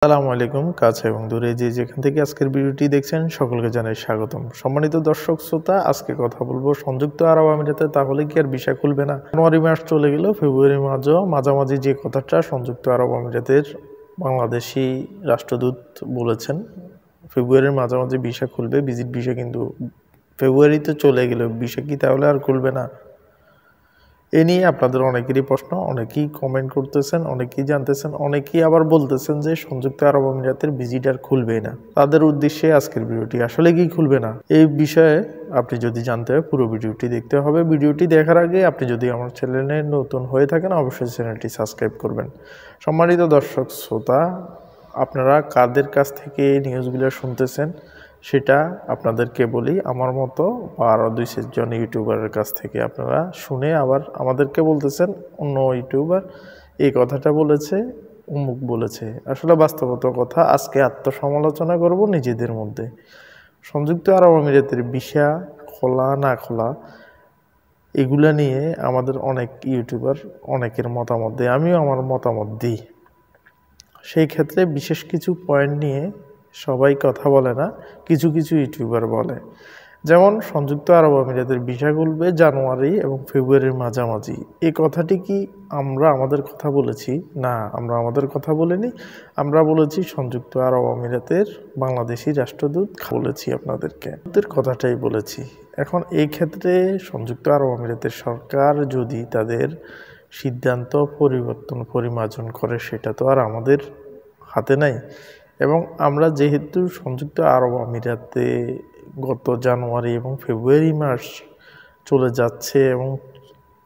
আসসালামু আলাইকুম। কাছে এবং দূরে যে যেখান থেকে আজকের ভিডিওটি দেখছেন সকলকে জানাই স্বাগতম। সম্মানিত দর্শক শ্রোতা, আজকে কথা বলবো সংযুক্ত আরব আমিরাতে তাহলে কি আর ভিসা খুলবে না? জানুয়ারি মাস চলে গেল, ফেব্রুয়ারি মাসও মাঝামাঝি যে কথাটা সংযুক্ত আরব আমিরাতের বাংলাদেশি রাষ্ট্রদূত বলেছেন ফেব্রুয়ারির মাঝামাঝি ভিসা খুলবে, ভিজিট ভিসা। কিন্তু ফেব্রুয়ারিতে চলে গেল, ভিসা কি তাহলে আর খুলবে না? এ নিয়ে আপনাদের অনেকেরই প্রশ্ন, অনেকেই কমেন্ট করতেছেন, অনেকেই জানতেছেন, অনেকেই আবার বলতেছেন যে সংযুক্ত আরব আমিরাতের ভিজিটার খুলবেই না। তাদের উদ্দেশ্যে আজকের ভিডিওটি। আসলে কি খুলবে না এই বিষয়ে আপনি যদি জানতে হয় পুরো ভিডিওটি দেখতে হবে। ভিডিওটি দেখার আগে আপনি যদি আমার চ্যানেলে নতুন হয়ে থাকেন অবশ্যই চ্যানেলটি সাবস্ক্রাইব করবেন। সম্মানিত দর্শক শ্রোতা, আপনারা কাদের কাছ থেকে এই নিউজগুলো শুনতেছেন সেটা আপনাদেরকে বলি। আমার মতো বা আরও 2-4 জন ইউটিউবারের কাছ থেকে আপনারা শুনে আবার আমাদেরকে বলতেছেন অন্য ইউটিউবার এই কথাটা বলেছে, অমুক বলেছে। আসলে বাস্তবতা কথা, আজকে আত্মসমালোচনা করব নিজেদের মধ্যে। সংযুক্ত আরব আমিরাতের ভিসা খোলা না খোলা এগুলা নিয়ে আমাদের অনেক ইউটিউবার অনেকের মতামত দেয়, আমিও আমার মতামত দিই। সেই ক্ষেত্রে বিশেষ কিছু পয়েন্ট নিয়ে সবাই কথা বলে না, কিছু কিছু ইউটিউবার বলে। যেমন সংযুক্ত আরব আমিরাতের ভিসা খুলবে জানুয়ারি এবং ফেব্রুয়ারির মাঝামাঝি। এই কথাটি কি আমরা আমাদের কথা বলেছি? না, আমরা আমাদের কথা বলিনি। আমরা বলেছি সংযুক্ত আরব আমিরাতের বাংলাদেশি রাষ্ট্রদূত বলেছি, আপনাদেরকে ওদের কথাটাই বলেছি। এখন এই ক্ষেত্রে সংযুক্ত আরব আমিরাতের সরকার যদি তাদের সিদ্ধান্ত পরিমার্জন করে সেটা তো আর আমাদের হাতে নাই। এবং আমরা যেহেতু সংযুক্ত আরব আমিরাতে গত জানুয়ারি এবং ফেব্রুয়ারি মাস চলে যাচ্ছে এবং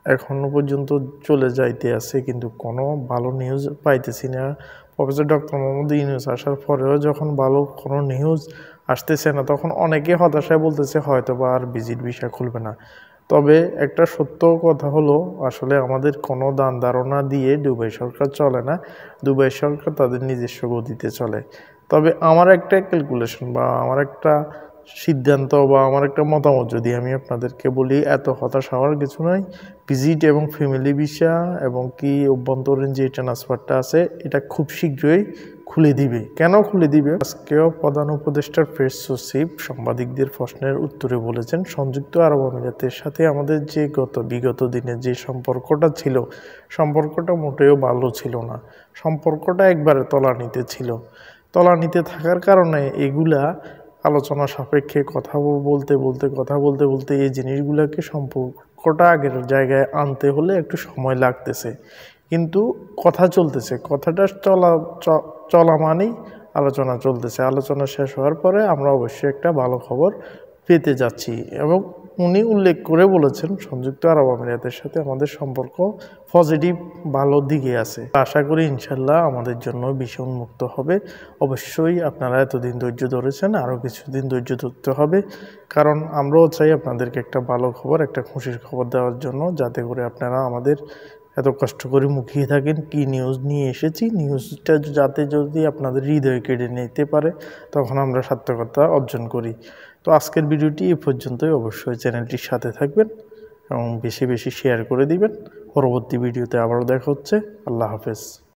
এখনও পর্যন্ত চলে যাইতে আছে, কিন্তু কোনো ভালো নিউজ পাইতেছি না। প্রফেসর ডক্টর মোহাম্মদ ইউনূস আসার পরেও যখন ভালো কোনো নিউজ আসতেছে না, তখন অনেকে হতাশায় বলতেছে হয়তো বা আর ভিজিট ভিসা খুলবে না। তবে একটা সত্য কথা হলো, আসলে আমাদের কোনো দান ধারণা দিয়ে দুবাই সরকার চলে না। দুবাই সরকার তাদের নিজস্ব গতিতে চলে। তবে আমার একটা ক্যালকুলেশন বা আমার একটা সিদ্ধান্ত বা আমার একটা মতামত যদি আমি আপনাদেরকে বলি, এত হতাশ হওয়ার কিছু নয়। ভিজিট এবং ফ্যামিলি ভিসা এবং কি অভ্যন্তরীণ যে ট্রান্সফারটা আছে এটা খুব শীঘ্রই খুলে দিবে। কেন খুলে দিবে? আজকেও প্রধান উপদেষ্টার প্রেস সচিব সাংবাদিকদের প্রশ্নের উত্তরে বলেছেন সংযুক্ত আরব আমিরাতের সাথে আমাদের যে বিগত দিনে যে সম্পর্কটা ছিল, সম্পর্কটা মোটেও ভালো ছিল না। সম্পর্কটা একবারে তলানিতে ছিল। তলানিতে থাকার কারণে এগুলা আলোচনা সাপেক্ষে কথা বলতে এই জিনিসগুলোকে সম্পর্কটা আগের জায়গায় আনতে হলে একটু সময় লাগতেছে। কিন্তু কথা চলতেছে, কথাটা চলা মানেই আলোচনা চলতেছে। আলোচনা শেষ হওয়ার পরে আমরা অবশ্যই একটা ভালো খবর পেতে যাচ্ছি। এবং উনি উল্লেখ করে বলেছেন সংযুক্ত আরব আমিরাতের সাথে আমাদের সম্পর্ক পজিটিভ, ভালো দিকে আছে। আশা করি ইনশাল্লাহ আমাদের জন্য ভিসা উন্মুক্ত হবে। অবশ্যই আপনারা এতদিন ধৈর্য ধরেছেন, আরও কিছুদিন ধৈর্য ধরতে হবে। কারণ আমরাও চাই আপনাদেরকে একটা ভালো খবর, একটা খুশির খবর দেওয়ার জন্য, যাতে করে আপনারা আমাদের এত কষ্ট করে মুখিয়ে থাকেন কি নিউজ নিয়ে এসেছি, নিউজটা যাতে যদি আপনাদের হৃদয় কেড়ে নিতে পারে, তখন আমরা সার্থকতা অর্জন করি। তো আজকের ভিডিওটি এই পর্যন্তই। অবশ্যই চ্যানেলটির সাথে থাকবেন এবং বেশি বেশি শেয়ার করে দিবেন। পরবর্তী ভিডিওতে আবারও দেখা হচ্ছে। আল্লাহ হাফেজ।